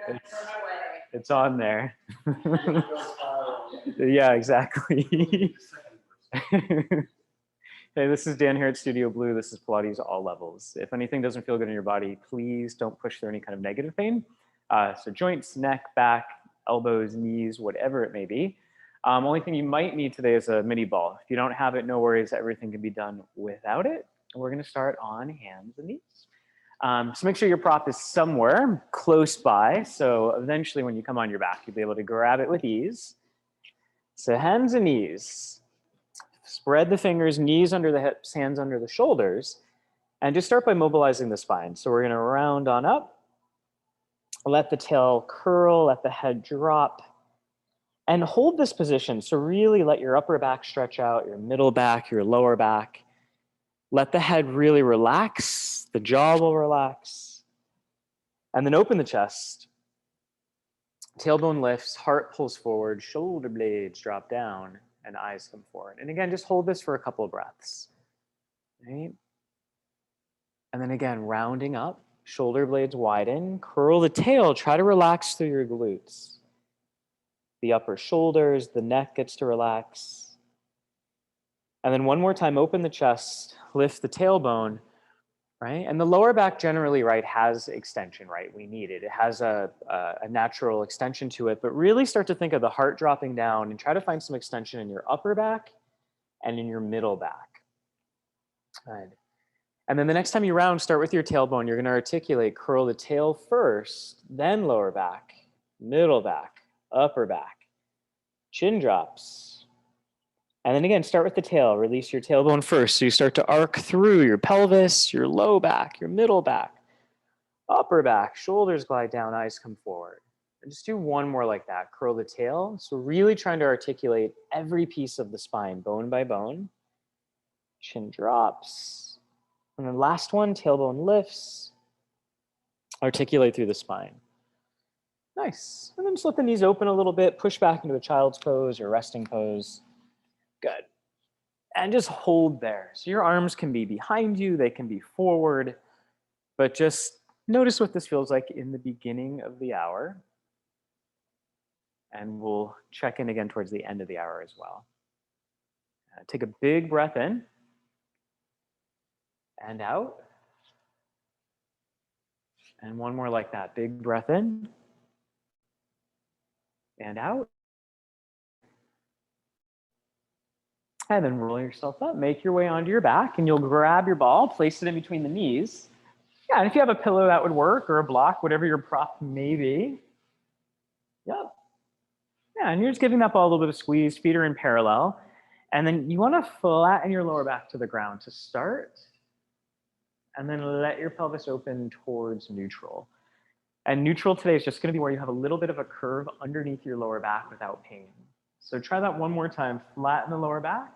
It's, it's on there. Yeah, exactly. Hey, this is Dan here at Studio Blue. This is Pilates All Levels. If anything doesn't feel good in your body, please don't push through any kind of negative pain. So joints, neck, back, elbows, knees, whatever it may be. Only thing you might need today is a mini ball. If you don't have it, no worries. Everything can be done without it. And we're going to start on hands and knees. So make sure your prop is somewhere close by. So eventually when you come on your back, you'll be able to grab it with ease. So hands and knees. Spread the fingers, knees under the hips, hands under the shoulders, and just start by mobilizing the spine. So we're going to round on up, let the tail curl, let the head drop, and hold this position. So really let your upper back stretch out, your middle back, your lower back. Let the head really relax, the jaw will relax, and then open the chest. Tailbone lifts, heart pulls forward, shoulder blades drop down, and eyes come forward. And again, just hold this for a couple of breaths. Right? And then again, rounding up, shoulder blades widen, curl the tail, try to relax through your glutes. The upper shoulders, the neck gets to relax. And then one more time, open the chest, lift the tailbone, right? And the lower back generally, right, has extension, right? We need it. It has a natural extension to it, but really start to think of the heart dropping down and try to find some extension in your upper back and in your middle back. Good. And then the next time you round, start with your tailbone. You're going to articulate, curl the tail first, then lower back, middle back, upper back, chin drops. And then again, start with the tail. Release your tailbone first. So you start to arc through your pelvis, your low back, your middle back, upper back, shoulders glide down, eyes come forward. And just do one more like that. Curl the tail. So really trying to articulate every piece of the spine, bone by bone. Chin drops. And then last one, tailbone lifts. Articulate through the spine. Nice. And then just let the knees open a little bit. Push back into a child's pose or resting pose. Good. And just hold there. So your arms can be behind you, they can be forward, but just notice what this feels like in the beginning of the hour. And we'll check in again towards the end of the hour as well. Take a big breath in and out. And one more like that. Big breath in and out. And then roll yourself up, make your way onto your back, and you'll grab your ball, place it in between the knees. Yeah, and if you have a pillow, that would work, or a block, whatever your prop may be. Yep. Yeah, and you're just giving that ball a little bit of squeeze, feet are in parallel. And then you want to flatten your lower back to the ground to start. And then let your pelvis open towards neutral. And neutral today is just going to be where you have a little bit of a curve underneath your lower back without pain. So try that one more time. Flatten the lower back.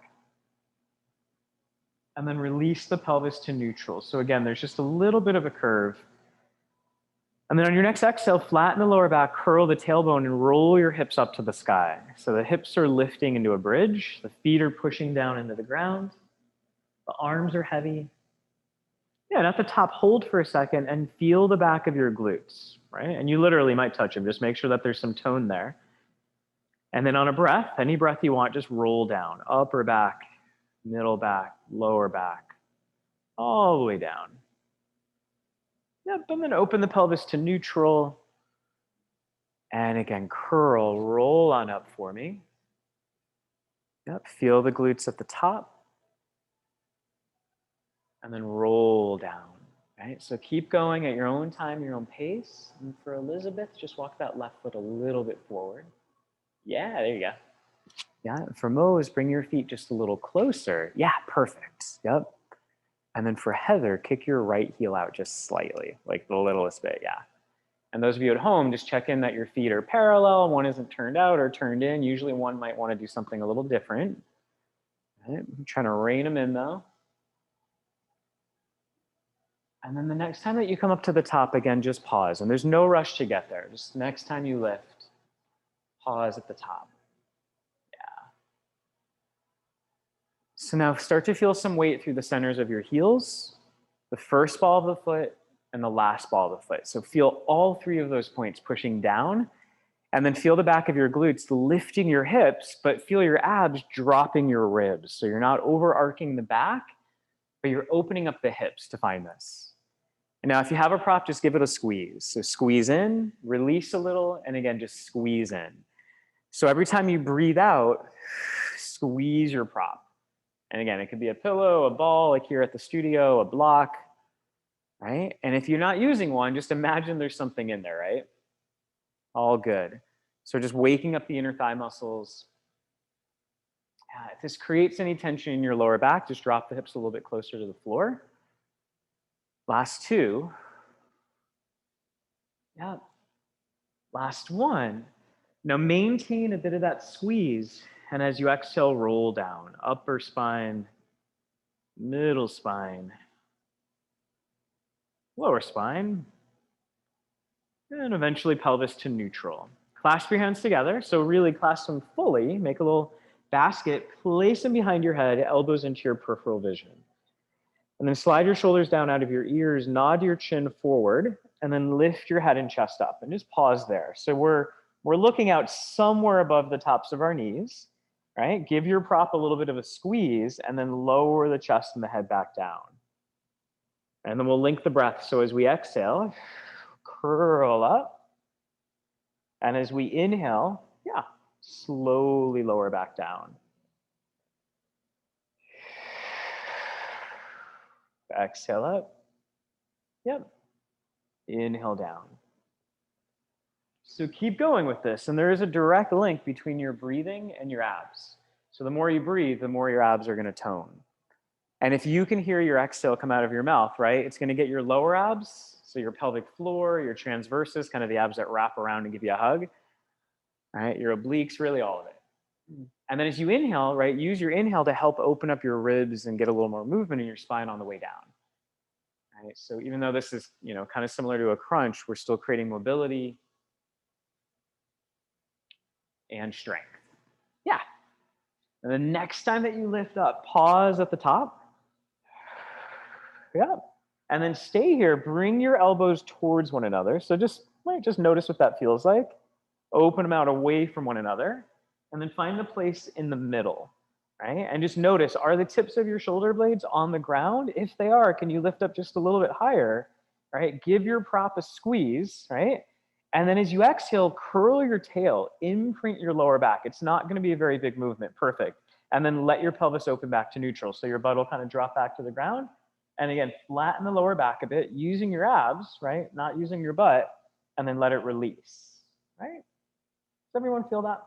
And then release the pelvis to neutral. So again, there's just a little bit of a curve. And then on your next exhale, flatten the lower back, curl the tailbone, and roll your hips up to the sky. So the hips are lifting into a bridge. The feet are pushing down into the ground. The arms are heavy. Yeah, and at the top, hold for a second and feel the back of your glutes, right? And you literally might touch them. Just make sure that there's some tone there. And then on a breath, any breath you want, just roll down. Upper back, middle back, lower back, all the way down. Yep, and then open the pelvis to neutral. And again, curl, roll on up for me. Yep, feel the glutes at the top. And then roll down, right? So keep going at your own time, your own pace. And for Elizabeth, just walk that left foot a little bit forward. Yeah, there you go. Yeah, for Mose, bring your feet just a little closer. Yeah, perfect. Yep. And then for Heather, kick your right heel out just slightly, like the littlest bit, yeah. And those of you at home, just check in that your feet are parallel, one isn't turned out or turned in. Usually one might want to do something a little different. Right? I'm trying to rein them in though. And then the next time that you come up to the top again, just pause. And there's no rush to get there. Just next time you lift, pause at the top. Yeah. So now start to feel some weight through the centers of your heels, the first ball of the foot, and the last ball of the foot. So feel all three of those points pushing down, and then feel the back of your glutes lifting your hips, but feel your abs dropping your ribs. So you're not over-arcing the back, but you're opening up the hips to find this. And now if you have a prop, just give it a squeeze. So squeeze in, release a little, and again, just squeeze in. So every time you breathe out, squeeze your prop. And again, it could be a pillow, a ball, like here at the studio, a block, right? And if you're not using one, just imagine there's something in there, right? All good. So just waking up the inner thigh muscles. If this creates any tension in your lower back, just drop the hips a little bit closer to the floor. Last two. Yeah. Last one. Now maintain a bit of that squeeze. And as you exhale, roll down. Upper spine, middle spine, lower spine, and eventually pelvis to neutral. Clasp your hands together. So really clasp them fully. Make a little basket. Place them behind your head, elbows into your peripheral vision. And then slide your shoulders down out of your ears, nod your chin forward, and then lift your head and chest up. And just pause there. So we're looking out somewhere above the tops of our knees, right? Give your prop a little bit of a squeeze, and then lower the chest and the head back down. And then we'll link the breath. So as we exhale, curl up. And as we inhale, slowly lower back down. Exhale up. Yep. Inhale down. So keep going with this. And there is a direct link between your breathing and your abs. So the more you breathe, the more your abs are going to tone. And if you can hear your exhale come out of your mouth, right, it's going to get your lower abs, so your pelvic floor, your transverses, kind of the abs that wrap around and give you a hug, right, your obliques, really all of it. And then as you inhale, right, use your inhale to help open up your ribs and get a little more movement in your spine on the way down. Right? So even though this is, kind of similar to a crunch, we're still creating mobility and strength. Yeah. And the next time that you lift up, pause at the top. Yeah. And then stay here. Bring your elbows towards one another. So just notice what that feels like. Open them out away from one another. And then find the place in the middle, right? And just notice, are the tips of your shoulder blades on the ground? If they are, can you lift up just a little bit higher, right? Give your prop a squeeze, right? And then as you exhale, curl your tail, imprint your lower back. It's not going to be a very big movement. Perfect. And then let your pelvis open back to neutral. So your butt will kind of drop back to the ground. And again, flatten the lower back a bit using your abs, right? Not using your butt. And then let it release, right? Does everyone feel that?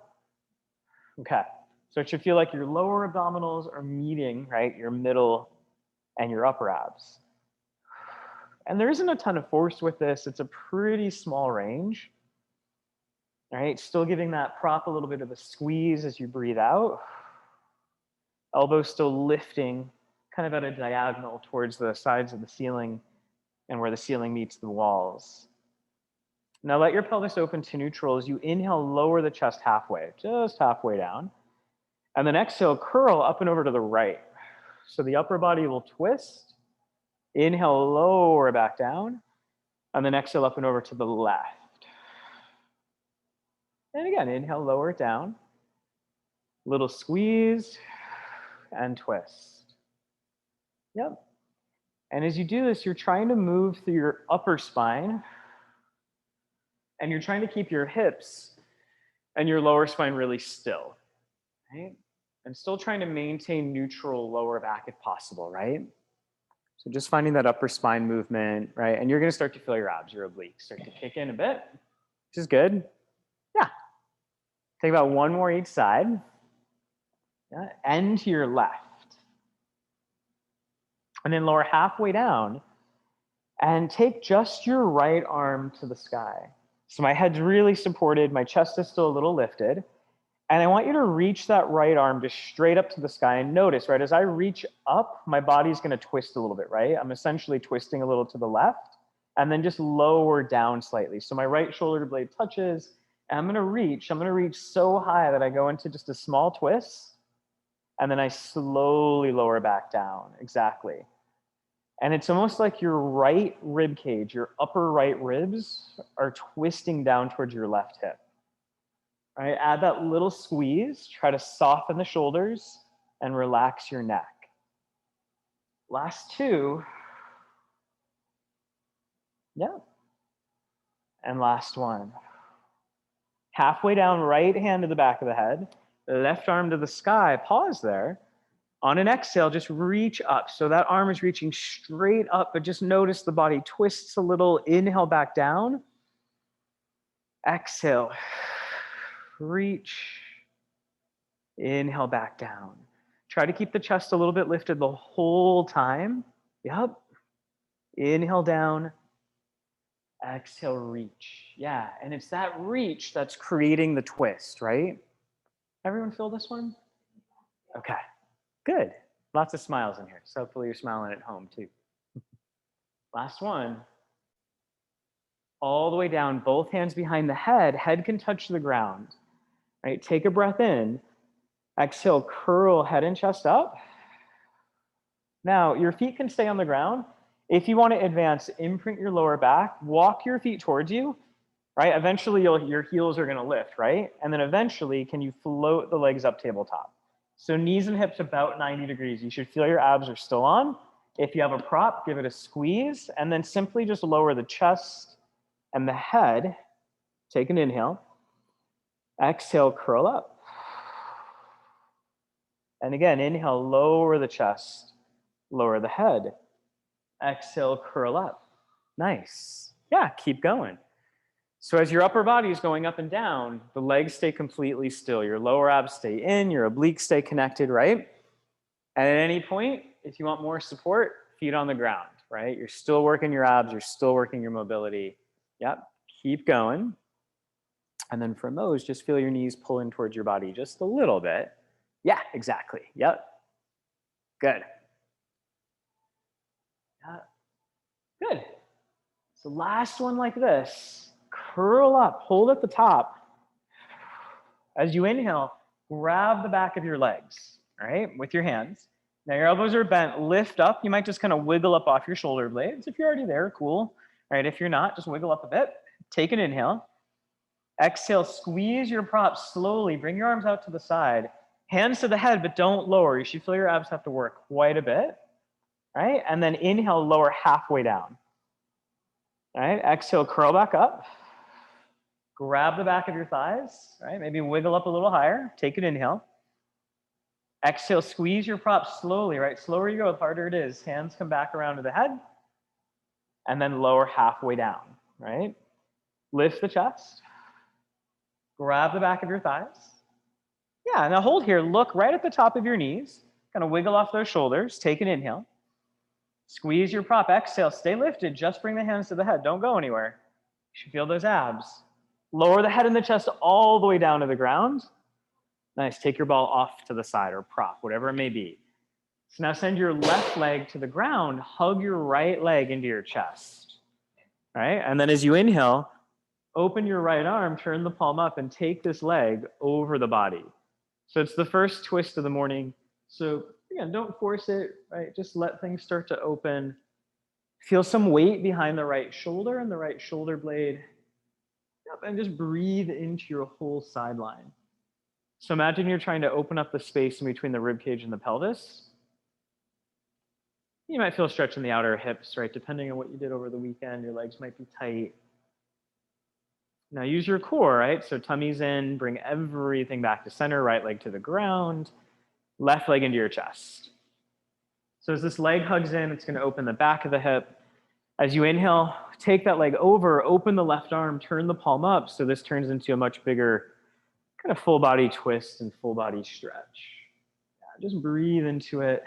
Okay. So it should feel like your lower abdominals are meeting, right? Your middle and your upper abs. And there isn't a ton of force with this. It's a pretty small range, right? Still giving that prop a little bit of a squeeze as you breathe out. Elbows still lifting, kind of at a diagonal towards the sides of the ceiling and where the ceiling meets the walls. Now let your pelvis open to neutral. As you inhale, lower the chest halfway, just halfway down. And then exhale, curl up and over to the right. So the upper body will twist. Inhale, lower back down. And then exhale up and over to the left. And again, inhale, lower it down. Little squeeze and twist. Yep. And as you do this, you're trying to move through your upper spine. And you're trying to keep your hips and your lower spine really still, right? And still trying to maintain neutral lower back if possible, right? So just finding that upper spine movement, right? And you're going to start to feel your abs, your obliques start to kick in a bit, which is good. Yeah. Take about one more each side. Yeah. End to your left. And then lower halfway down and take just your right arm to the sky. So my head's really supported, my chest is still a little lifted. And I want you to reach that right arm just straight up to the sky and notice, right, as I reach up, my body's gonna twist a little bit, right? I'm essentially twisting a little to the left and then just lower down slightly. So my right shoulder blade touches and I'm gonna reach so high that I go into just a small twist and then I slowly lower back down, exactly. And it's almost like your right rib cage, your upper right ribs are twisting down towards your left hip. All right, add that little squeeze, try to soften the shoulders and relax your neck. Last two. Yeah. And last one. Halfway down, right hand to the back of the head, left arm to the sky, pause there. On an exhale, just reach up. So that arm is reaching straight up, but just notice the body twists a little. Inhale back down. Exhale, reach. Inhale back down. Try to keep the chest a little bit lifted the whole time. Yep. Inhale down. Exhale, reach. Yeah, and it's that reach that's creating the twist, right? Everyone feel this one? Okay, good. Lots of smiles in here. So hopefully you're smiling at home too. Last one. All the way down, both hands behind the head. Head can touch the ground. Right? Take a breath in. Exhale, curl head and chest up. Now, your feet can stay on the ground. If you want to advance, imprint your lower back, walk your feet towards you, right? Eventually, your heels are going to lift, right? And then eventually, can you float the legs up tabletop? So knees and hips about 90 degrees. You should feel your abs are still on. If you have a prop, give it a squeeze, and then simply just lower the chest and the head. Take an inhale. Exhale, curl up. And again, inhale, lower the chest, lower the head. Exhale, curl up. Nice. Yeah, keep going. So as your upper body is going up and down, the legs stay completely still. Your lower abs stay in, your obliques stay connected, right? And at any point, if you want more support, feet on the ground, right? You're still working your abs, you're still working your mobility. Yep, keep going. And then from those, just feel your knees pull in towards your body just a little bit. Yeah, exactly. Yep. Good. Good. So last one like this. Curl up, hold at the top. As you inhale, grab the back of your legs, all right, with your hands. Now your elbows are bent, lift up. You might just kind of wiggle up off your shoulder blades. If you're already there, cool. All right, if you're not, just wiggle up a bit. Take an inhale. Exhale, squeeze your props slowly. Bring your arms out to the side. Hands to the head, but don't lower. You should feel your abs have to work quite a bit. All right, and then inhale, lower halfway down. All right, exhale, curl back up. Grab the back of your thighs, right? Maybe wiggle up a little higher. Take an inhale. Exhale, squeeze your props slowly, right? Slower you go, the harder it is. Hands come back around to the head. And then lower halfway down, right? Lift the chest. Grab the back of your thighs. Yeah, now hold here. Look right at the top of your knees. Kind of wiggle off those shoulders. Take an inhale. Squeeze your prop. Exhale, stay lifted. Just bring the hands to the head. Don't go anywhere. You should feel those abs. Lower the head and the chest all the way down to the ground. Nice. Take your ball off to the side or prop, whatever it may be. So now send your left leg to the ground. Hug your right leg into your chest. All right? And then as you inhale, open your right arm, turn the palm up, and take this leg over the body. So it's the first twist of the morning. So again, don't force it, right? Just let things start to open. Feel some weight behind the right shoulder and the right shoulder blade. Yep, and just breathe into your whole sideline. So imagine you're trying to open up the space in between the rib cage and the pelvis. You might feel a stretch in the outer hips, right? Depending on what you did over the weekend, your legs might be tight. Now use your core, right? So tummy's in, bring everything back to center, right leg to the ground, left leg into your chest. So as this leg hugs in, it's going to open the back of the hip. As you inhale, take that leg over, open the left arm, turn the palm up. So this turns into a much bigger kind of full body twist and full body stretch. Yeah, just breathe into it.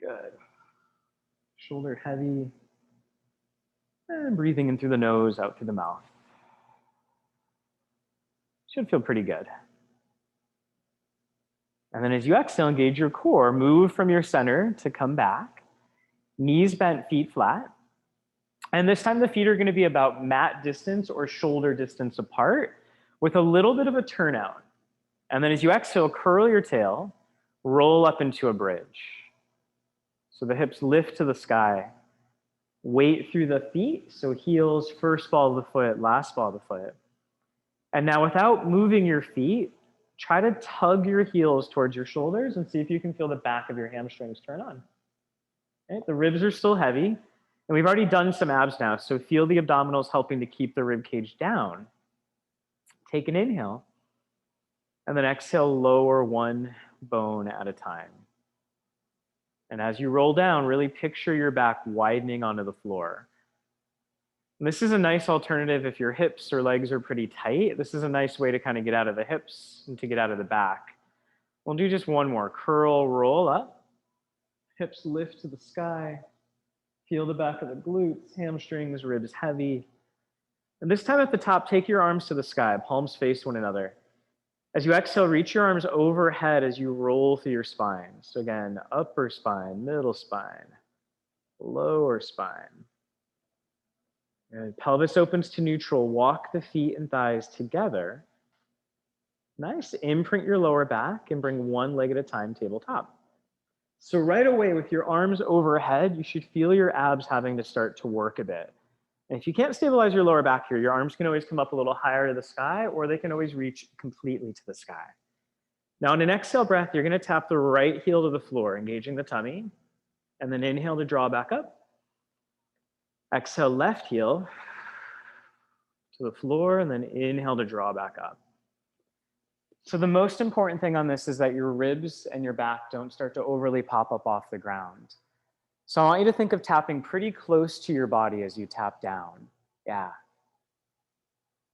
Good. Shoulder heavy. And breathing in through the nose, out through the mouth. Should feel pretty good. And then as you exhale, engage your core. Move from your center to come back. Knees bent, feet flat. And this time the feet are going to be about mat distance or shoulder distance apart with a little bit of a turnout. And then as you exhale, curl your tail, roll up into a bridge. So the hips lift to the sky. Weight through the feet. So heels, first ball of the foot, last ball of the foot. And now without moving your feet, try to tug your heels towards your shoulders and see if you can feel the back of your hamstrings turn on. Okay? The ribs are still heavy. And we've already done some abs now. So feel the abdominals helping to keep the rib cage down. Take an inhale. And then exhale, lower one bone at a time. And as you roll down, really picture your back widening onto the floor. And this is a nice alternative if your hips or legs are pretty tight. This is a nice way to kind of get out of the hips and to get out of the back. We'll do just one more. Curl, roll up. Hips lift to the sky. Feel the back of the glutes, hamstrings, ribs heavy. And this time at the top, take your arms to the sky, palms face one another. As you exhale, reach your arms overhead as you roll through your spine. So again, upper spine, middle spine, lower spine. And pelvis opens to neutral. Walk the feet and thighs together. Nice. Imprint your lower back and bring one leg at a time, tabletop. So right away with your arms overhead, you should feel your abs having to start to work a bit. And if you can't stabilize your lower back here, your arms can always come up a little higher to the sky, or they can always reach completely to the sky. Now, in an exhale breath, you're going to tap the right heel to the floor, engaging the tummy, and then inhale to draw back up. Exhale, left heel to the floor, and then inhale to draw back up. So the most important thing on this is that your ribs and your back don't start to overly pop up off the ground. So I want you to think of tapping pretty close to your body as you tap down. Yeah.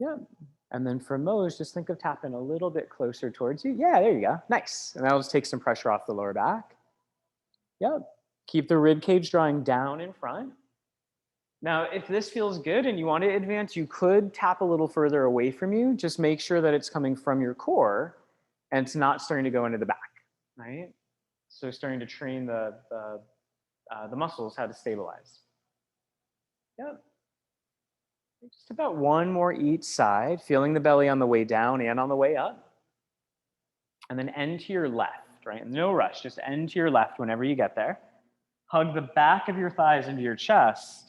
Yeah. And then for Mose, just think of tapping a little bit closer towards you. Yeah, there you go. Nice. And that'll just take some pressure off the lower back. Yep. Keep the rib cage drawing down in front. Now, if this feels good and you want to advance, you could tap a little further away from you. Just make sure that it's coming from your core and it's not starting to go into the back, right? So starting to train the muscles how to stabilize. Yep. Just about one more each side, feeling the belly on the way down and on the way up. And then end to your left, right? No rush, just end to your left whenever you get there. Hug the back of your thighs into your chest.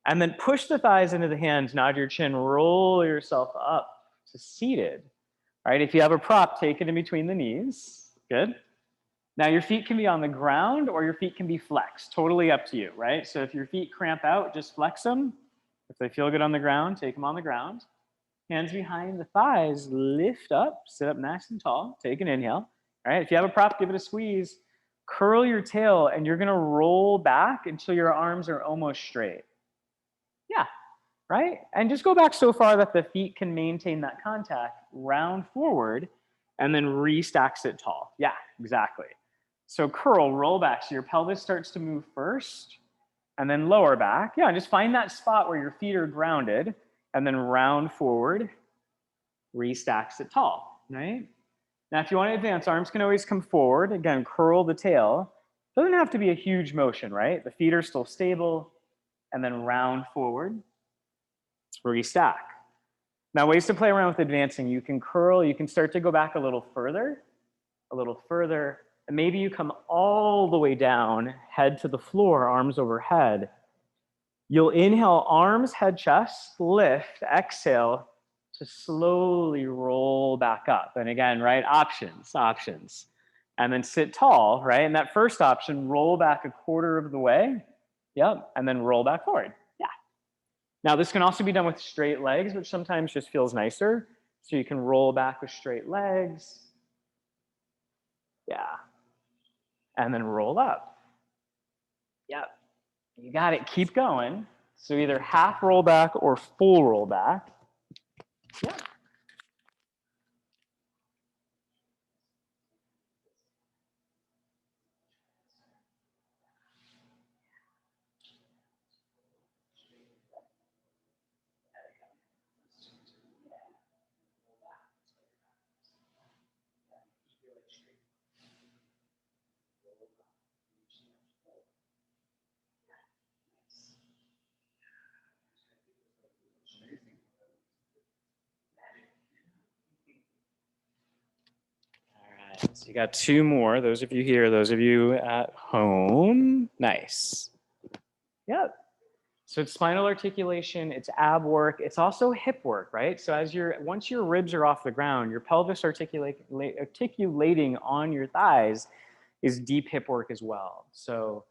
And then push the thighs into the hands, nod your chin, roll yourself up to seated. All right, if you have a prop, take it in between the knees. Good. Now your feet can be on the ground or your feet can be flexed. Totally up to you, right? So if your feet cramp out, just flex them. If they feel good on the ground, take them on the ground. Hands behind the thighs, lift up, sit up nice and tall. Take an inhale. All right, if you have a prop, give it a squeeze. Curl your tail and you're gonna roll back until your arms are almost straight. Yeah, right? And just go back so far that the feet can maintain that contact, round forward, and then restack sit tall. Yeah, exactly. So curl, roll back. So your pelvis starts to move first, and then lower back. Yeah, just find that spot where your feet are grounded, and then round forward, restack sit tall, right? Now, if you want to advance, arms can always come forward. Again, curl the tail. Doesn't have to be a huge motion, right? The feet are still stable. And then round forward, restack. Now, ways to play around with advancing. You can curl, you can start to go back a little further, and maybe you come all the way down, head to the floor, arms overhead. You'll inhale, arms, head, chest, lift, exhale to slowly roll back up. And again, right, options. And then sit tall, right? And that first option, roll back a quarter of the way. Yep, and then roll back forward. Yeah. Now this can also be done with straight legs, which sometimes just feels nicer. So you can roll back with straight legs. Yeah. And then roll up. Yep. You got it. Keep going. So either half roll back or full roll back. Yep. So you got 2 more. Those of you here, those of you at home. Nice. Yep. So it's spinal articulation, it's ab work, it's also hip work, right? So once your ribs are off the ground, your pelvis articulating on your thighs is deep hip work as well. So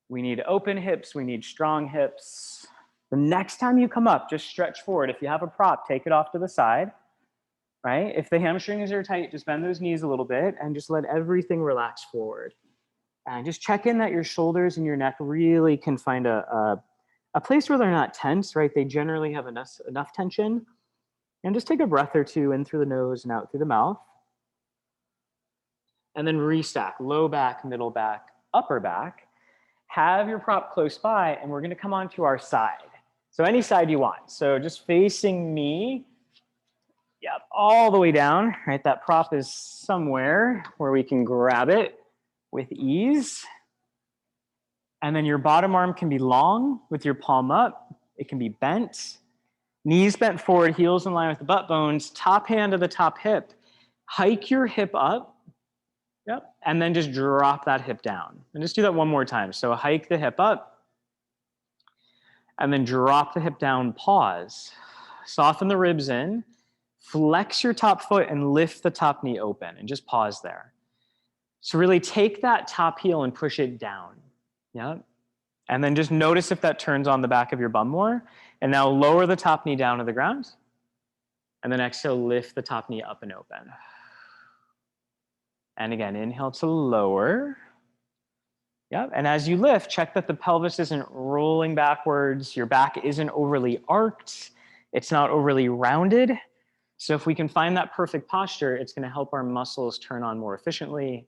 we need open hips, we need strong hips. The next time you come up, just stretch forward. If you have a prop, take it off to the side, right? If the hamstrings are tight, just bend those knees a little bit and just let everything relax forward. And just check in that your shoulders and your neck really can find a place where they're not tense, right? They generally have enough tension. And just take a breath or two in through the nose and out through the mouth. And then restack, low back, middle back, upper back. Have your prop close by, and we're gonna come onto our side. So any side you want. So just facing me, yep, all the way down, right? That prop is somewhere where we can grab it with ease. And then your bottom arm can be long with your palm up. It can be bent. Knees bent forward, heels in line with the butt bones, top hand to the top hip. Hike your hip up. Yep. And then just drop that hip down. And just do that one more time. So hike the hip up. And then drop the hip down, pause. Soften the ribs in. Flex your top foot and lift the top knee open. And just pause there. So really take that top heel and push it down. Yeah. And then just notice if that turns on the back of your bum more. And now lower the top knee down to the ground. And then exhale, lift the top knee up and open. And again, inhale to lower. Yep. And as you lift, check that the pelvis isn't rolling backwards. Your back isn't overly arched. It's not overly rounded. So if we can find that perfect posture, it's going to help our muscles turn on more efficiently.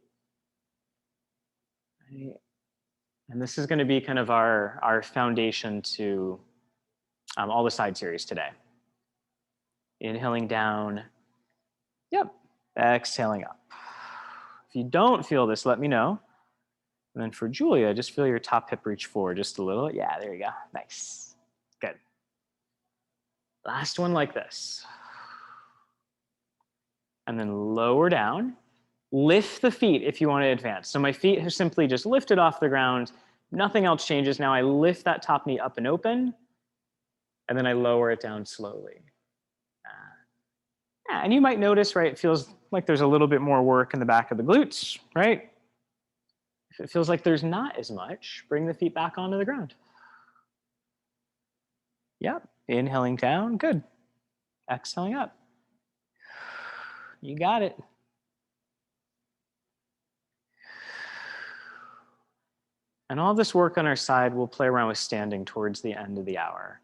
Right. And this is going to be kind of our foundation to all the side series today. Inhaling down. Yep. Exhaling up. If you don't feel this, let me know. And then for Julia, just feel your top hip reach forward just a little. Yeah, there you go. Nice. Good. Last one like this. And then lower down. Lift the feet if you want to advance. So my feet have simply just lifted off the ground. Nothing else changes. Now I lift that top knee up and open. And then I lower it down slowly. Yeah, and you might notice, right, it feels like there's a little bit more work in the back of the glutes, right? If it feels like there's not as much, bring the feet back onto the ground. Yep, inhaling down, good. Exhaling up. You got it. And all this work on our side, we'll play around with standing towards the end of the hour.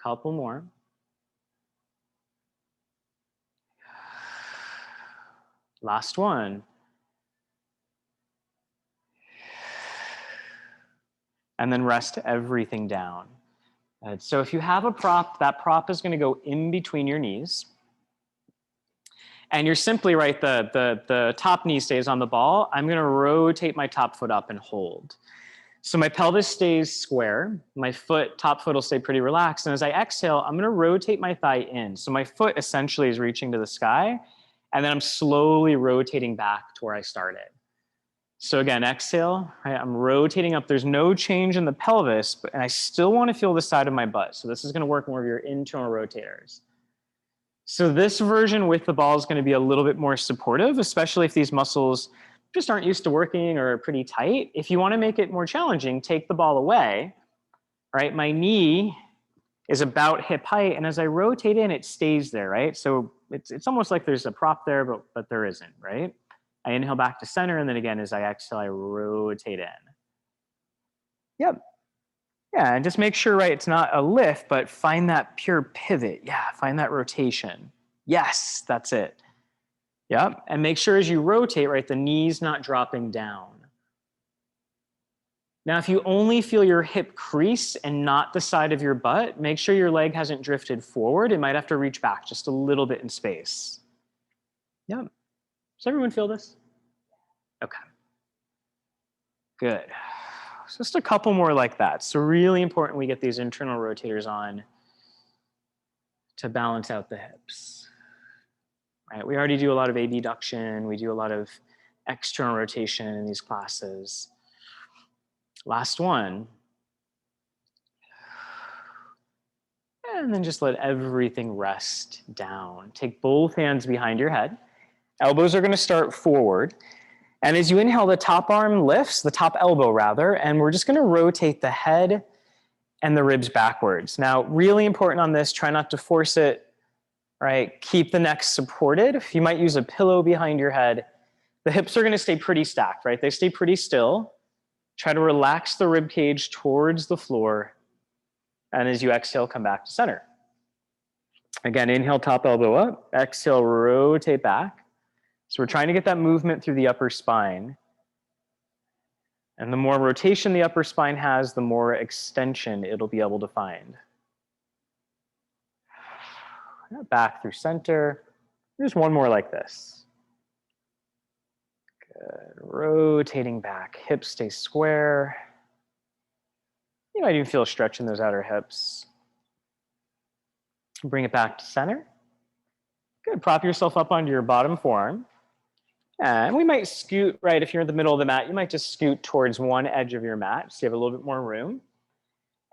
Couple more. Last one. And then rest everything down. So if you have a prop, that prop is going to go in between your knees. And you're simply, right, the top knee stays on the ball. I'm going to rotate my top foot up and hold. So my pelvis stays square. My top foot will stay pretty relaxed. And as I exhale, I'm going to rotate my thigh in. So my foot essentially is reaching to the sky. And then I'm slowly rotating back to where I started. So again, exhale, right, I'm rotating up. There's no change in the pelvis, and I still want to feel the side of my butt. So this is going to work more of your internal rotators. So this version with the ball is going to be a little bit more supportive, especially if these muscles just aren't used to working or are pretty tight. If you want to make it more challenging, take the ball away, right? My knee is about hip height, and as I rotate in, it stays there, right? So it's almost like there's a prop there, but there isn't, right? I inhale back to center, and then again, as I exhale, I rotate in. Yep. Yeah, and just make sure, right, it's not a lift, but find that pure pivot. Yeah, find that rotation. Yes, that's it. Yep, and make sure as you rotate, right, the knee's not dropping down. Now, if you only feel your hip crease and not the side of your butt, make sure your leg hasn't drifted forward. It might have to reach back just a little bit in space. Yep. Does everyone feel this? Okay. Good. Just a couple more like that. So really important we get these internal rotators on to balance out the hips. right? We already do a lot of abduction. We do a lot of external rotation in these classes. Last one. And then just let everything rest down. Take both hands behind your head. Elbows are going to start forward. And as you inhale, the top arm lifts, the top elbow rather, and we're just going to rotate the head and the ribs backwards. Now, really important on this, try not to force it, right? Keep the neck supported. You might use a pillow behind your head. The hips are going to stay pretty stacked, right? They stay pretty still. Try to relax the rib cage towards the floor. And as you exhale, come back to center. Again, inhale, top elbow up. Exhale, rotate back. So we're trying to get that movement through the upper spine. And the more rotation the upper spine has, the more extension it'll be able to find. Back through center. There's one more like this. Good. Rotating back. Hips stay square. You might even feel a stretch in those outer hips. Bring it back to center. Good. Prop yourself up onto your bottom forearm. And we might scoot, right? If you're in the middle of the mat, you might just scoot towards one edge of your mat so you have a little bit more room.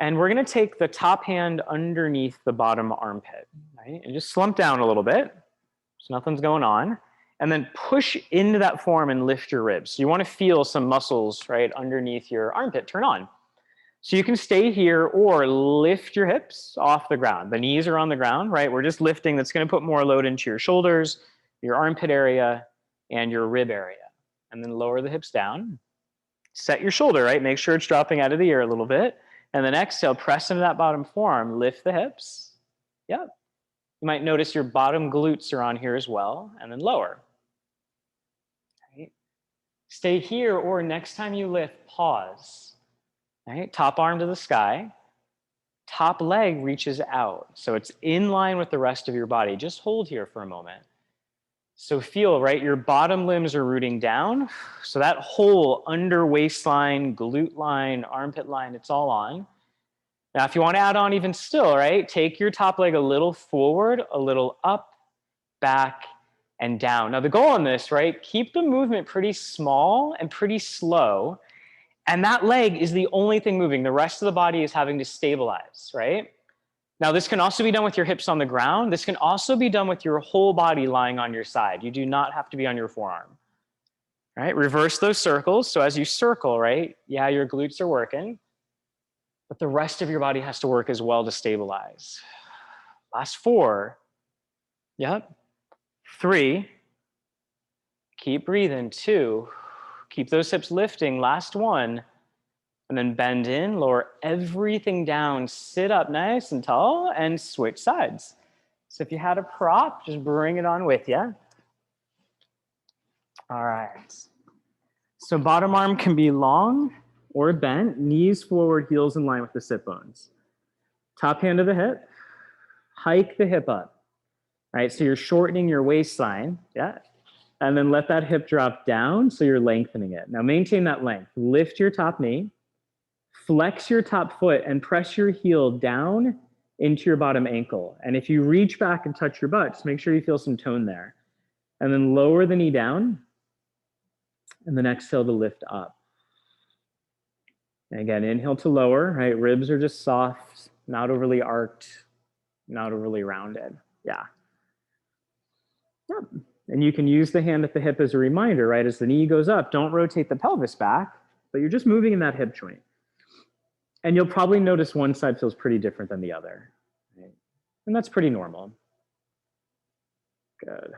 And we're going to take the top hand underneath the bottom armpit, right? And just slump down a little bit so nothing's going on. And then push into that form and lift your ribs. So you want to feel some muscles, right, underneath your armpit turn on. So you can stay here or lift your hips off the ground. The knees are on the ground, right? We're just lifting. That's going to put more load into your shoulders, your armpit area, and your rib area. And then lower the hips down. Set your shoulder, right? Make sure it's dropping out of the ear a little bit. And then exhale, press into that bottom forearm, lift the hips. Yep. You might notice your bottom glutes are on here as well, and then lower. Right? Stay here, or next time you lift, pause. Right? Top arm to the sky. Top leg reaches out. So it's in line with the rest of your body. Just hold here for a moment. So feel, right, your bottom limbs are rooting down. So that whole under waistline, glute line, armpit line, it's all on. Now, if you want to add on even still, right, take your top leg a little forward, a little up, back, and down. Now, the goal on this, right, keep the movement pretty small and pretty slow. And that leg is the only thing moving. The rest of the body is having to stabilize, right? Now, this can also be done with your hips on the ground. This can also be done with your whole body lying on your side. You do not have to be on your forearm, right? Reverse those circles. So as you circle, right, yeah, your glutes are working, but the rest of your body has to work as well to stabilize. Last 4. Yep. 3. Keep breathing. 2. Keep those hips lifting. Last 1. And then bend in, lower everything down, sit up nice and tall, and switch sides. So if you had a prop, just bring it on with you. All right. So bottom arm can be long or bent, knees forward, heels in line with the sit bones. Top hand to the hip, hike the hip up. All right, so you're shortening your waistline, yeah? And then let that hip drop down so you're lengthening it. Now maintain that length. Lift your top knee. Flex your top foot and press your heel down into your bottom ankle. And if you reach back and touch your butt, just make sure you feel some tone there. And then lower the knee down. And then exhale to lift up. And again, inhale to lower, right? Ribs are just soft, not overly arched, not overly rounded. Yeah. Yep. And you can use the hand at the hip as a reminder, right? As the knee goes up, don't rotate the pelvis back, but you're just moving in that hip joint. And you'll probably notice one side feels pretty different than the other. Right? And that's pretty normal. Good.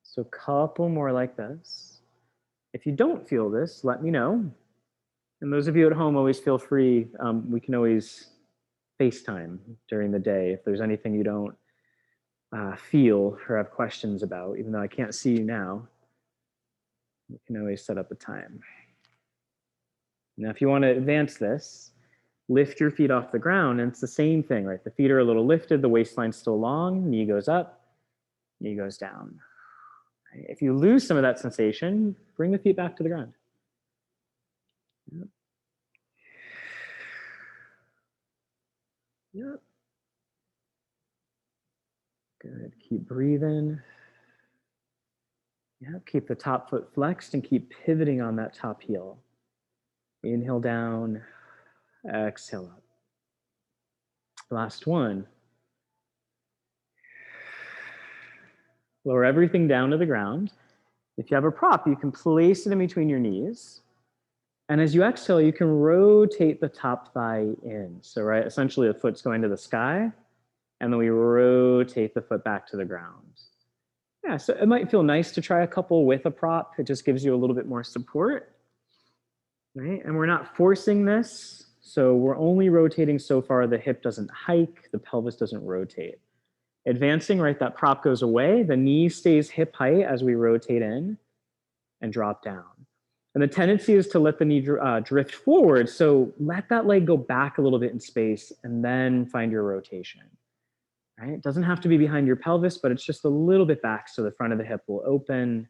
So a couple more like this. If you don't feel this, let me know. And those of you at home, always feel free. We can always FaceTime during the day if there's anything you don't feel or have questions about, even though I can't see you now. You can always set up a time. Now, if you want to advance this, lift your feet off the ground, and it's the same thing, right? The feet are a little lifted, the waistline's still long, knee goes up, knee goes down. Right? If you lose some of that sensation, bring the feet back to the ground. Yep. Yep. Good, keep breathing. Yeah, keep the top foot flexed and keep pivoting on that top heel. Inhale down, exhale up. Last one. Lower everything down to the ground. If you have a prop, you can place it in between your knees. And as you exhale, you can rotate the top thigh in. So, right, essentially the foot's going to the sky, and then we rotate the foot back to the ground. Yeah, so it might feel nice to try a couple with a prop. It just gives you a little bit more support, right? And we're not forcing this. So we're only rotating so far the hip doesn't hike, the pelvis doesn't rotate. Advancing, right, that prop goes away. The knee stays hip height as we rotate in and drop down. And the tendency is to let the knee drift forward. So let that leg go back a little bit in space and then find your rotation. Right? It doesn't have to be behind your pelvis, but it's just a little bit back so the front of the hip will open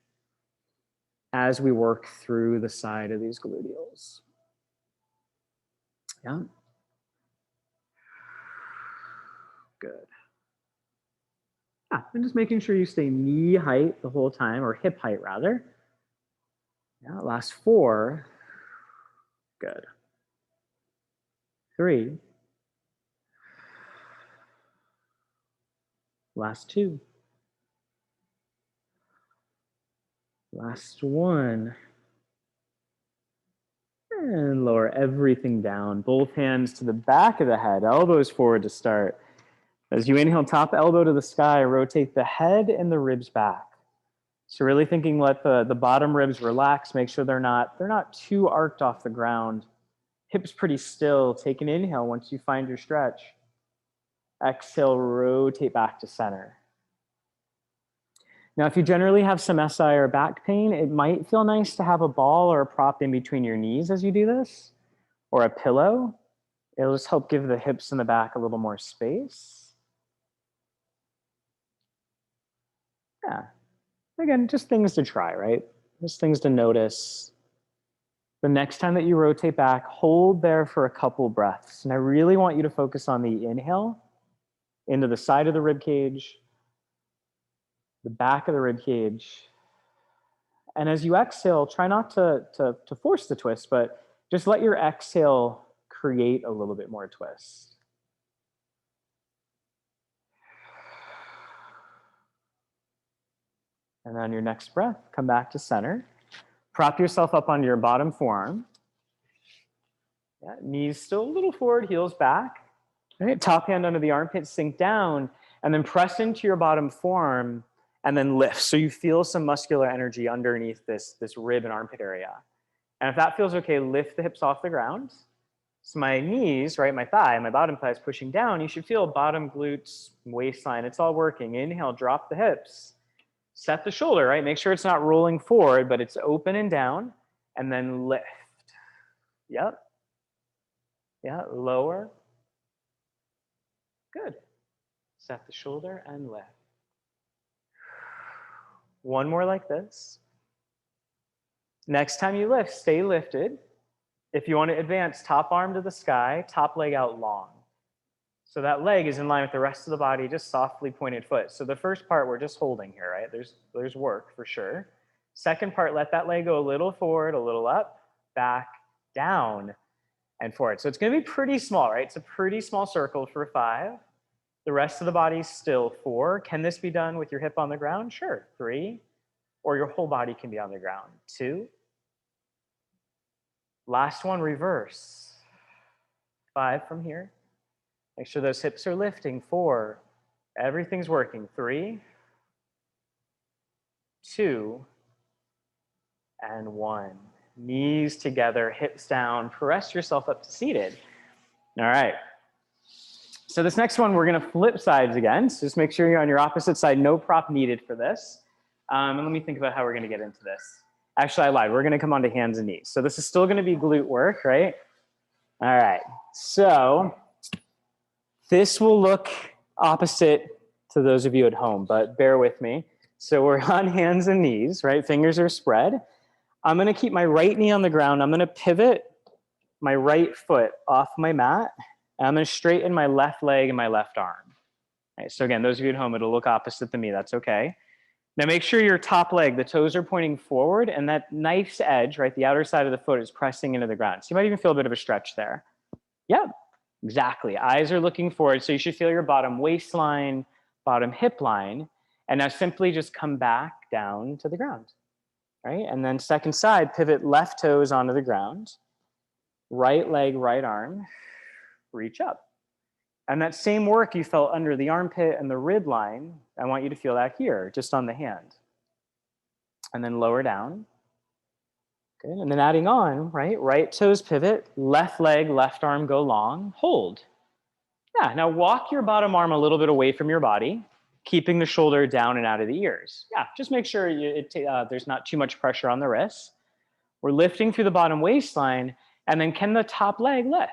as we work through the side of these gluteals. Yeah. Good. Yeah, and just making sure you stay knee height the whole time, or hip height rather. Yeah, last 4. Good. 3. Last 2. Last 1. And lower everything down. Both hands to the back of the head, elbows forward to start. As you inhale, top elbow to the sky, rotate the head and the ribs back. So really thinking, let the bottom ribs relax, make sure they're not too arched off the ground. Hips pretty still. Take an inhale once you find your stretch. Exhale, rotate back to center. Now, if you generally have some SI or back pain, it might feel nice to have a ball or a prop in between your knees as you do this, or a pillow. It'll just help give the hips and the back a little more space. Yeah. Again, just things to try, right? Just things to notice. The next time that you rotate back, hold there for a couple breaths. And I really want you to focus on the inhale into the side of the rib cage, the back of the rib cage. And as you exhale, try not to force the twist, but just let your exhale create a little bit more twist. And on your next breath, come back to center. Prop yourself up onto your bottom forearm. Yeah, knees still a little forward, heels back. Right, top hand under the armpit, sink down, and then press into your bottom forearm and then lift. So you feel some muscular energy underneath this rib and armpit area. And if that feels okay, lift the hips off the ground. So my knees, right, my thigh, my bottom thigh is pushing down. You should feel bottom glutes, waistline. It's all working. Inhale, drop the hips. Set the shoulder, right? Make sure it's not rolling forward, but it's open and down. And then lift. Yep. Yeah, lower. Good. Set the shoulder and lift. One more like this. Next time you lift, stay lifted. If you want to advance, top arm to the sky, top leg out long. So that leg is in line with the rest of the body, just softly pointed foot. So the first part, we're just holding here, right? There's work for sure. Second part, let that leg go a little forward, a little up, back, down, and forward. So it's going to be pretty small, right? It's a pretty small circle for 5. The rest of the body's still 4. Can this be done with your hip on the ground? Sure. 3. Or your whole body can be on the ground. 2. Last one, reverse. 5 from here. Make sure those hips are lifting. 4. Everything's working. 3. 2. And 1. Knees together, hips down. Press yourself up to seated. All right. So this next one, we're going to flip sides again. So just make sure you're on your opposite side. No prop needed for this. And let me think about how we're going to get into this. Actually, I lied. We're going to come onto hands and knees. So this is still going to be glute work, right? All right. So this will look opposite to those of you at home, but bear with me. So we're on hands and knees, right? Fingers are spread. I'm going to keep my right knee on the ground. I'm going to pivot my right foot off my mat. And I'm going to straighten my left leg and my left arm. Right, so again, those of you at home, it'll look opposite to me. That's okay. Now make sure your top leg, the toes are pointing forward, and that nice edge, right, the outer side of the foot is pressing into the ground. So you might even feel a bit of a stretch there. Yep, exactly. Eyes are looking forward. So you should feel your bottom waistline, bottom hip line. And now simply just come back down to the ground, right? And then second side, pivot left toes onto the ground. Right leg, right arm, reach up. And that same work you felt under the armpit and the rib line, I want you to feel that here, just on the hand. And then lower down. Good. And then adding on, right? Right toes pivot, left leg, left arm go long, hold. Yeah, now walk your bottom arm a little bit away from your body, keeping the shoulder down and out of the ears. Yeah, just make sure there's not too much pressure on the wrists. We're lifting through the bottom waistline, and then can the top leg lift?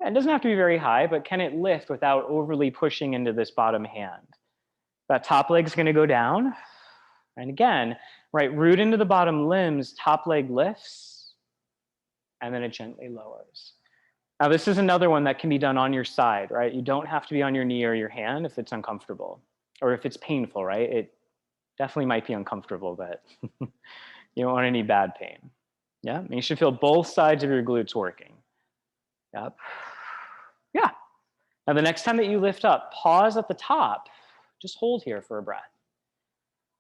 Yeah, it doesn't have to be very high, but can it lift without overly pushing into this bottom hand? That top leg's gonna go down. And again, right, root into the bottom limbs, top leg lifts, and then it gently lowers. Now, this is another one that can be done on your side, right? You don't have to be on your knee or your hand if it's uncomfortable or if it's painful, right? It definitely might be uncomfortable, but you don't want any bad pain. Yeah, and you should feel both sides of your glutes working. Yep. Yeah. Now, the next time that you lift up, pause at the top. Just hold here for a breath.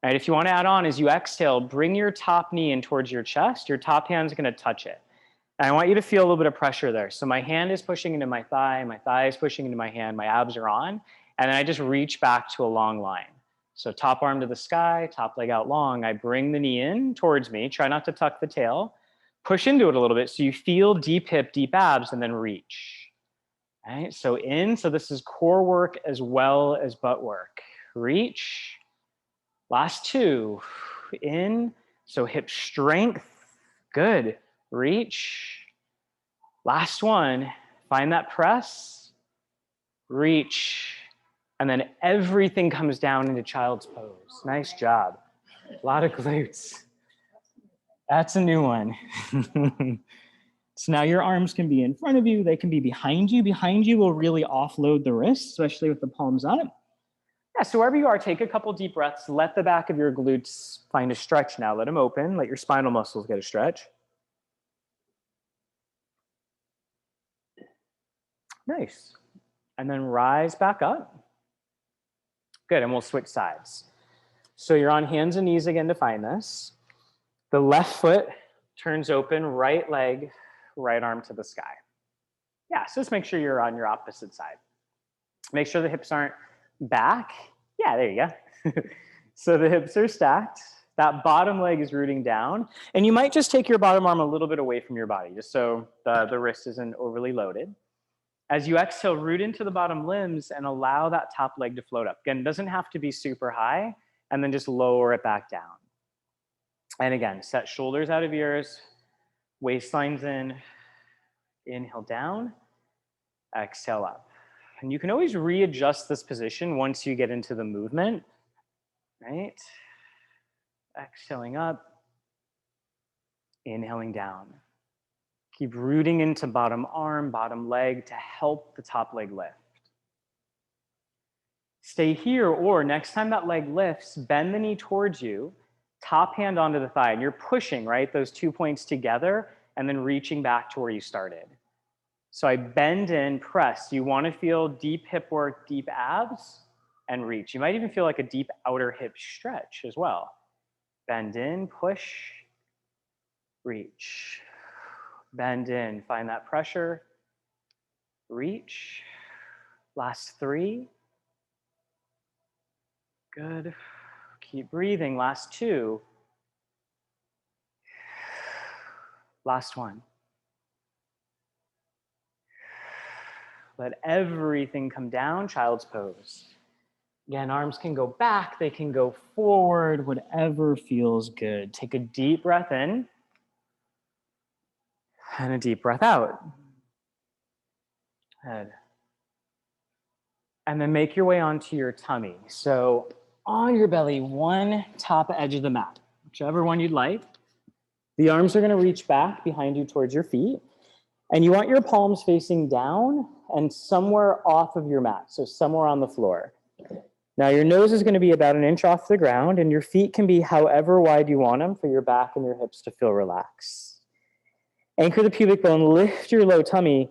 All right, if you want to add on, as you exhale, bring your top knee in towards your chest. Your top hand's going to touch it. And I want you to feel a little bit of pressure there. So my hand is pushing into my thigh is pushing into my hand, my abs are on, and then I just reach back to a long line. So top arm to the sky, top leg out long. I bring the knee in towards me, try not to tuck the tail, push into it a little bit so you feel deep hip, deep abs, and then reach. All right, so in, so this is core work as well as butt work. Reach. Last two, in, so hip strength, good. Reach. Last one, find that press, reach, and then everything comes down into child's pose. Nice job. A lot of glutes. That's a new one. So now your arms can be in front of you, they can be behind you. Behind you will really offload the wrists, especially with the palms up. Yeah, so wherever you are, take a couple deep breaths, let the back of your glutes find a stretch now. Let them open, let your spinal muscles get a stretch. Nice. And then rise back up. Good, and we'll switch sides. So you're on hands and knees again to find this. The left foot turns open, right leg, right arm to the sky. Yeah, so just make sure you're on your opposite side. Make sure the hips aren't back. Yeah, there you go. So the hips are stacked. That bottom leg is rooting down. And you might just take your bottom arm a little bit away from your body, just so the wrist isn't overly loaded. As you exhale, root into the bottom limbs and allow that top leg to float up. Again, it doesn't have to be super high, and then just lower it back down. And again, set shoulders out of ears, waistlines in, inhale down, exhale up. And you can always readjust this position once you get into the movement, right? Exhaling up, inhaling down. Keep rooting into bottom arm, bottom leg to help the top leg lift. Stay here, or next time that leg lifts, bend the knee towards you, top hand onto the thigh, and you're pushing, right, those 2 points together and then reaching back to where you started. So I bend in, press. You want to feel deep hip work, deep abs, and reach. You might even feel like a deep outer hip stretch as well. Bend in, push, reach. Bend in, find that pressure, reach. Last three. Good. Keep breathing. Last two. Last one. Let everything come down, child's pose. Again, arms can go back, they can go forward, whatever feels good. Take a deep breath in and a deep breath out. Good. And then make your way onto your tummy. So on your belly, one top edge of the mat, whichever one you'd like. The arms are going to reach back behind you towards your feet. And you want your palms facing down and somewhere off of your mat, so somewhere on the floor. Now your nose is going to be about 1 inch off the ground, and your feet can be however wide you want them for your back and your hips to feel relaxed. Anchor the pubic bone, lift your low tummy,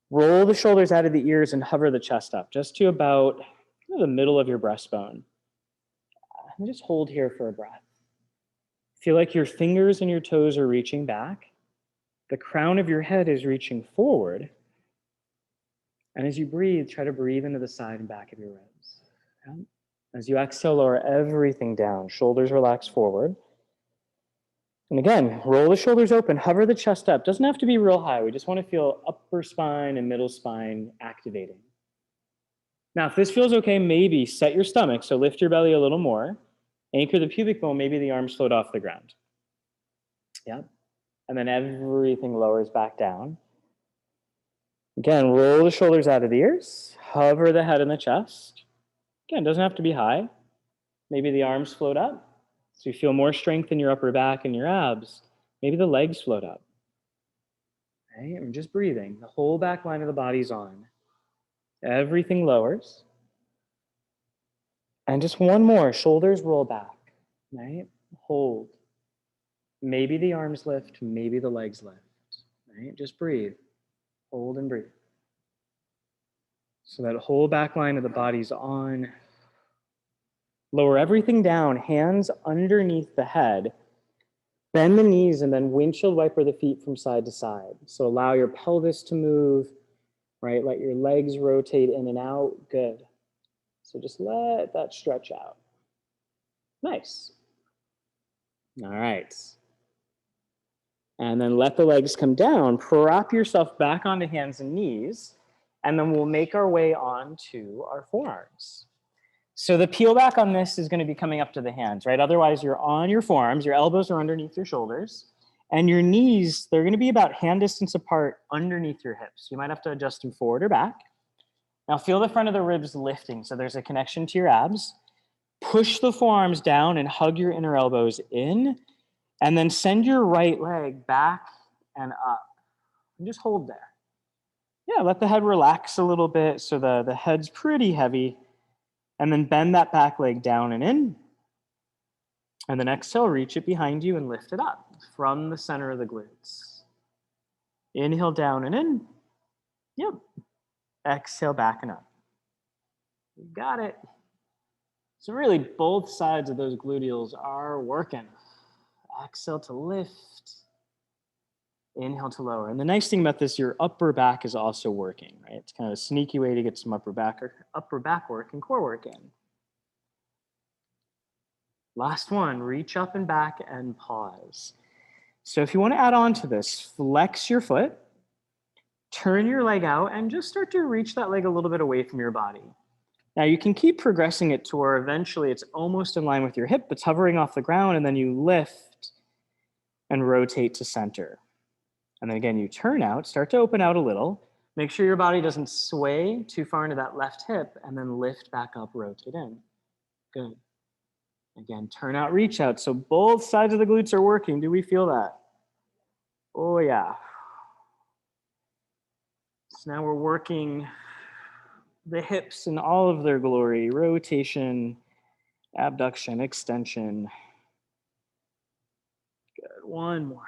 roll the shoulders out of the ears, and hover the chest up just to about the middle of your breastbone. And just hold here for a breath. Feel like your fingers and your toes are reaching back. The crown of your head is reaching forward. And as you breathe, try to breathe into the side and back of your ribs. Okay? As you exhale, lower everything down. Shoulders relax forward. And again, roll the shoulders open, hover the chest up. Doesn't have to be real high. We just want to feel upper spine and middle spine activating. Now, if this feels okay, maybe set your stomach. So lift your belly a little more. Anchor the pubic bone, maybe the arms float off the ground. Yeah. And then everything lowers back down. Again, roll the shoulders out of the ears. Hover the head and the chest. Again, doesn't have to be high. Maybe the arms float up. So you feel more strength in your upper back and your abs. Maybe the legs float up. Okay, and just breathing. The whole back line of the body's on. Everything lowers. And just one more. Shoulders roll back. Right? Hold. Maybe the arms lift. Maybe the legs lift. Right? Just breathe. Hold and breathe. So that whole back line of the body's on. Lower everything down, hands underneath the head. Bend the knees and then windshield wiper the feet from side to side. So allow your pelvis to move, right? Let your legs rotate in and out. Good. So just let that stretch out. Nice. All right. And then let the legs come down. Prop yourself back onto hands and knees. And then we'll make our way onto our forearms. So the peel back on this is going to be coming up to the hands, right? Otherwise, you're on your forearms, your elbows are underneath your shoulders, and your knees, they're going to be about hand distance apart underneath your hips. You might have to adjust them forward or back. Now feel the front of the ribs lifting, so there's a connection to your abs. Push the forearms down and hug your inner elbows in, and then send your right leg back and up. And just hold there. Yeah, let the head relax a little bit so the head's pretty heavy. And then bend that back leg down and in. And then exhale, reach it behind you and lift it up from the center of the glutes. Inhale down and in. Yep. Exhale back and up. You got it. So really both sides of those gluteals are working. Exhale to lift. Inhale to lower. And the nice thing about this, your upper back is also working, right? It's kind of a sneaky way to get some upper back work and core work in. Last one, reach up and back and pause. So if you want to add on to this, flex your foot, turn your leg out, and just start to reach that leg a little bit away from your body. Now you can keep progressing it to where eventually it's almost in line with your hip, it's hovering off the ground, and then you lift and rotate to center. And then again, you turn out, start to open out a little, make sure your body doesn't sway too far into that left hip, and then lift back up, rotate in. Good. Again, turn out, reach out. So both sides of the glutes are working. Do we feel that? Oh, yeah. So now we're working the hips in all of their glory. Rotation, abduction, extension. Good. One more.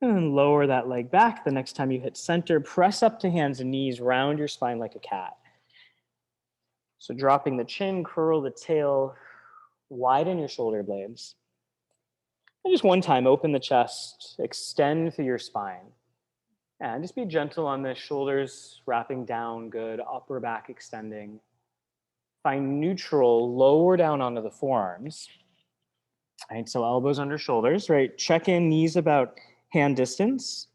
And then lower that leg back. The next time you hit center, press up to hands and knees, round your spine like a cat. So dropping the chin, curl the tail, widen your shoulder blades. And just one time, open the chest, extend through your spine. And just be gentle on the shoulders, wrapping down, good, upper back extending. Find neutral, lower down onto the forearms. Right, so elbows under shoulders, right? Check in, knees about hand distance.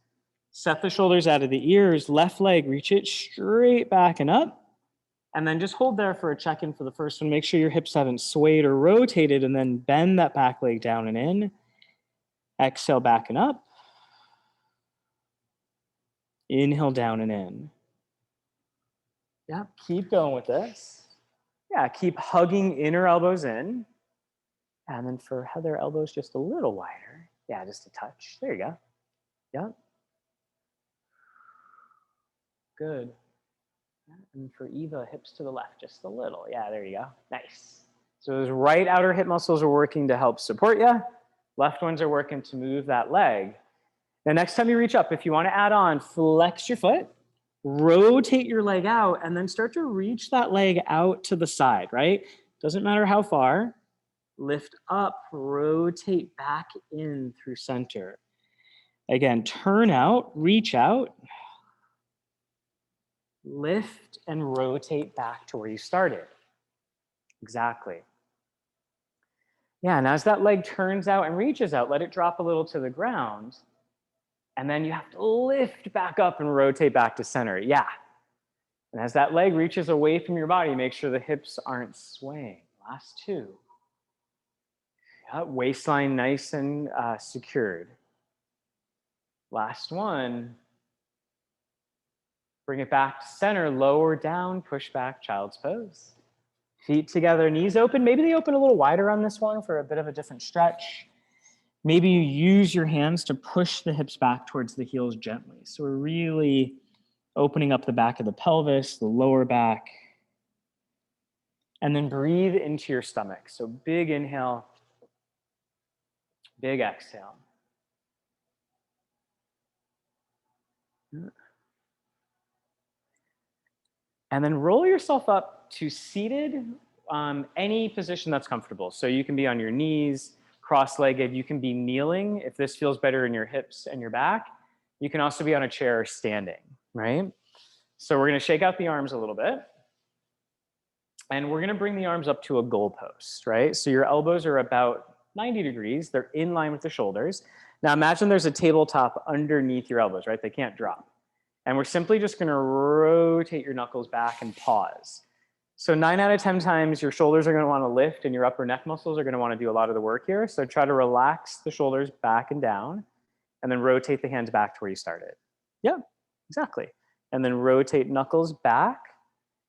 Set the shoulders out of the ears, left leg, reach it straight back and up. And then just hold there for a check-in for the first one. Make sure your hips haven't swayed or rotated, and then bend that back leg down and in. Exhale back and up. Inhale down and in. Yeah, keep going with this. Yeah, keep hugging inner elbows in. And then for Heather, elbows just a little wider. Yeah, just a touch. There you go. Yep. Good. And for Eva, hips to the left, just a little. Yeah, there you go. Nice. So those right outer hip muscles are working to help support you. Left ones are working to move that leg. Now, next time you reach up, if you want to add on, flex your foot, rotate your leg out, and then start to reach that leg out to the side, right? Doesn't matter how far. Lift up, rotate back in through center. Again, turn out, reach out, lift and rotate back to where you started. Exactly. Yeah, and as that leg turns out and reaches out, let it drop a little to the ground. And then you have to lift back up and rotate back to center. Yeah. And as that leg reaches away from your body, make sure the hips aren't swaying. Last two. Yeah, waistline nice and secured. Last one. Bring it back to center, lower down, push back, child's pose. Feet together, knees open. Maybe they open a little wider on this one for a bit of a different stretch. Maybe you use your hands to push the hips back towards the heels gently. So we're really opening up the back of the pelvis, the lower back. And then breathe into your stomach. So big inhale, big exhale. And then roll yourself up to seated, any position that's comfortable. So you can be on your knees, cross-legged. You can be kneeling if this feels better in your hips and your back. You can also be on a chair or standing, right? So we're going to shake out the arms a little bit. And we're going to bring the arms up to a goalpost, right? So your elbows are about 90 degrees. They're in line with the shoulders. Now imagine there's a tabletop underneath your elbows, right? They can't drop. And we're simply just going to rotate your knuckles back and pause. So 9 out of 10 times your shoulders are going to want to lift and your upper neck muscles are going to want to do a lot of the work here. So try to relax the shoulders back and down and then rotate the hands back to where you started. Yep, exactly. And then rotate knuckles back.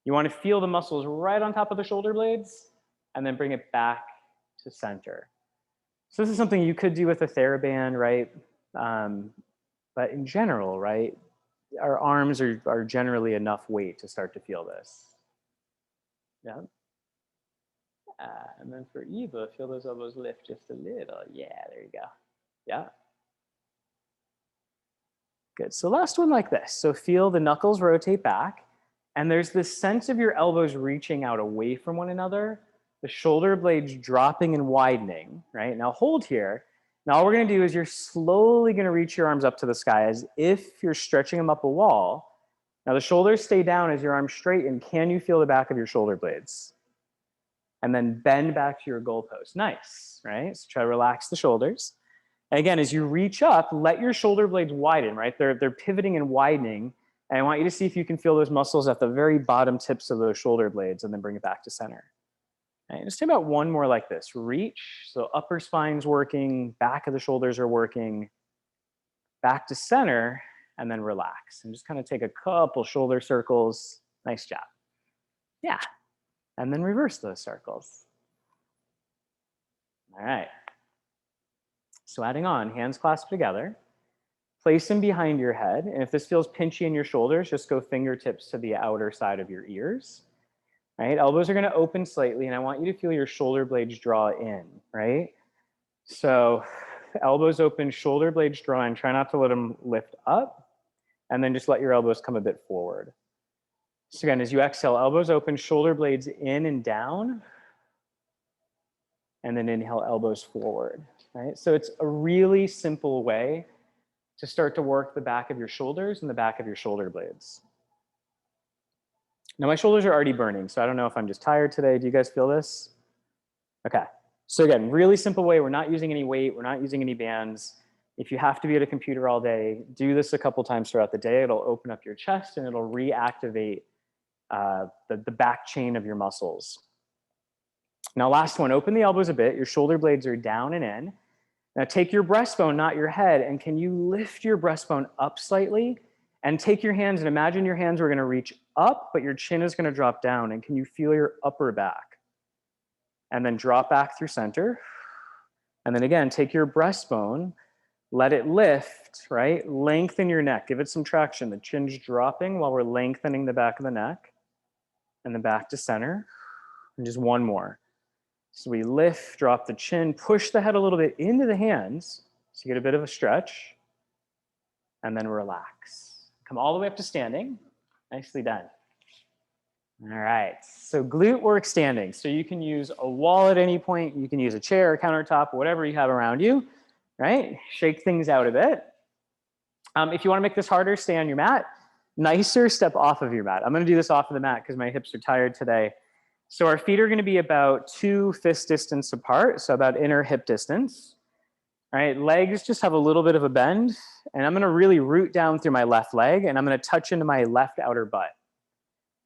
You want to feel the muscles right on top of the shoulder blades and then bring it back to center. So this is something you could do with a TheraBand, right? But in general, right, our arms are generally enough weight to start to feel this. Yeah. And then for Eva, feel those elbows lift just a little. Yeah, there you go. Yeah. Good. So last one like this. So feel the knuckles rotate back. And there's this sense of your elbows reaching out away from one another, the shoulder blades dropping and widening, right? Now hold here. Now all we're going to do is you're slowly going to reach your arms up to the sky as if you're stretching them up a wall. Now the shoulders stay down as your arms straighten. Can you feel the back of your shoulder blades? And then bend back to your goalpost. Nice, right? So try to relax the shoulders. And again, as you reach up, let your shoulder blades widen, right? They're pivoting and widening. And I want you to see if you can feel those muscles at the very bottom tips of those shoulder blades and then bring it back to center. And just take about one more like this. Reach, so upper spine's working, back of the shoulders are working, back to center, and then relax. And just kind of take a couple shoulder circles. Nice job. Yeah. And then reverse those circles. All right. So adding on, hands clasped together. Place them behind your head. And if this feels pinchy in your shoulders, just go fingertips to the outer side of your ears. Right? Elbows are going to open slightly, and I want you to feel your shoulder blades draw in, right? So elbows open, shoulder blades draw in. Try not to let them lift up, and then just let your elbows come a bit forward. So again, as you exhale, elbows open, shoulder blades in and down, and then inhale, elbows forward, right? So it's a really simple way to start to work the back of your shoulders and the back of your shoulder blades. Now my shoulders are already burning, so I don't know if I'm just tired today. Do you guys feel this? Okay. So again, really simple way. We're not using any weight. We're not using any bands. If you have to be at a computer all day, do this a couple times throughout the day. It'll open up your chest and it'll reactivate the back chain of your muscles. Now last one, open the elbows a bit. Your shoulder blades are down and in. Now take your breastbone, not your head, and can you lift your breastbone up slightly? And take your hands and imagine your hands are going to reach up, but your chin is going to drop down. And can you feel your upper back? And then drop back through center. And then again, take your breastbone, Let it lift, right? Lengthen your neck. Give it some traction. The chin's dropping while we're lengthening the back of the neck. And then back to center. And just one more. So we lift, drop the chin, push the head a little bit into the hands. So you get a bit of a stretch. And then relax. Come all the way up to standing. Nicely done. All right, so glute work standing. So you can use a wall at any point. You can use a chair, a countertop, whatever you have around you, right? Shake things out a bit. If you want to make this harder, stay on your mat. Nicer, step off of your mat. I'm going to do this off of the mat because my hips are tired today. So our feet are going to be about 2 fist distance apart, so about inner hip distance. All right, legs just have a little bit of a bend, and I'm going to really root down through my left leg, and I'm going to touch into my left outer butt.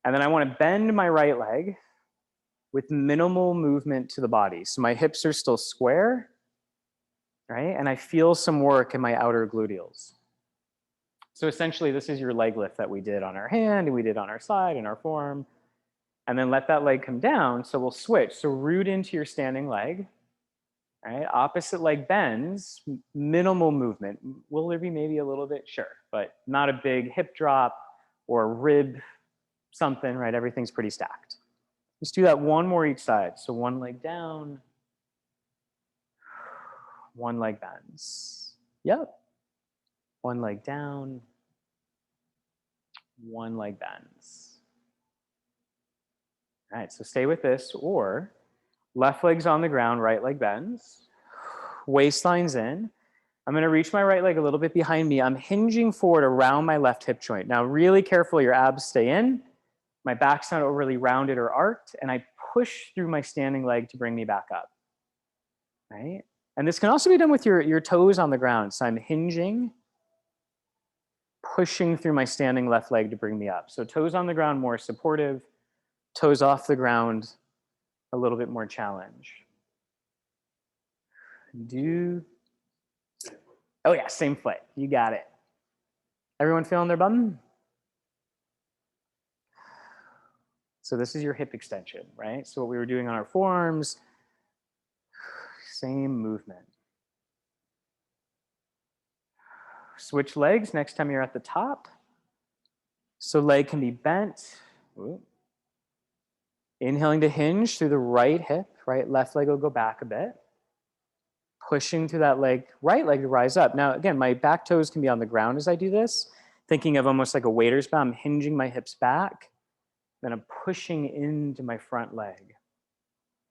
And then I want to bend my right leg with minimal movement to the body. So my hips are still square, right? And I feel some work in my outer gluteals. So essentially, this is your leg lift that we did on our hand, and we did on our side, and our forearm. And then let that leg come down. So we'll switch. So root into your standing leg, right? Opposite leg bends, minimal movement. Will there be maybe a little bit? Sure, but not a big hip drop or rib something, right? Everything's pretty stacked. Let's do that one more each side. So one leg down, one leg bends. Yep. One leg down, one leg bends. All right, so stay with this, or left leg's on the ground, right leg bends. Waistline's in. I'm going to reach my right leg a little bit behind me. I'm hinging forward around my left hip joint. Now, really careful, your abs stay in. My back's not overly rounded or arced, and I push through my standing leg to bring me back up, right? And this can also be done with your toes on the ground. So I'm hinging, pushing through my standing left leg to bring me up. So toes on the ground, more supportive. Toes off the ground, a little bit more challenge. Oh yeah, same foot, you got it. Everyone feeling their bum? So this is your hip extension, right? So what we were doing on our forearms, same movement. Switch legs next time you're at the top. So leg can be bent. Ooh. Inhaling to hinge through the right hip, right? Left leg will go back a bit. Pushing through that leg, right leg to rise up. Now, again, my back toes can be on the ground as I do this. Thinking of almost like a waiter's bow. I'm hinging my hips back. Then I'm pushing into my front leg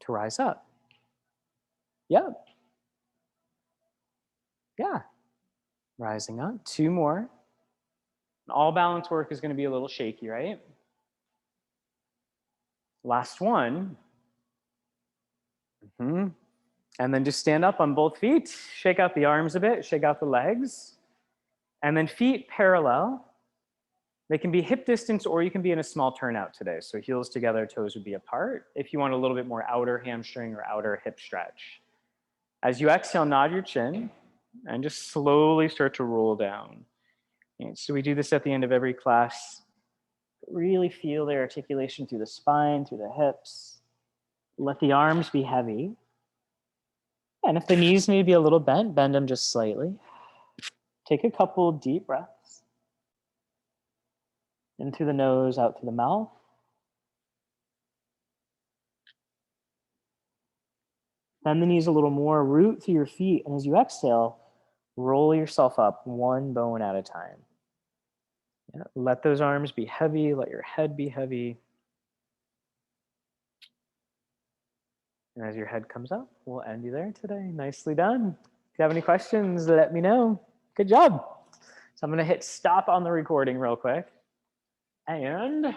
to rise up. Yep. Yeah. Rising up. 2 more. All balance work is going to be a little shaky, right? Last one. And then just stand up on both feet. Shake out the arms a bit. Shake out the legs. And then feet parallel. They can be hip distance, or you can be in a small turnout today. So heels together, toes would be apart. If you want a little bit more outer hamstring or outer hip stretch. As you exhale, nod your chin and just slowly start to roll down. And so we do this at the end of every class. Really feel the articulation through the spine, through the hips. Let the arms be heavy. And if the knees need to be a little bent, bend them just slightly. Take a couple deep breaths. In through the nose, out through the mouth. Bend the knees a little more, root through your feet, and as you exhale, roll yourself up one bone at a time. Yeah, let those arms be heavy, let your head be heavy. And as your head comes up, we'll end you there today. Nicely done. If you have any questions, let me know. Good job. So I'm going to hit stop on the recording real quick. And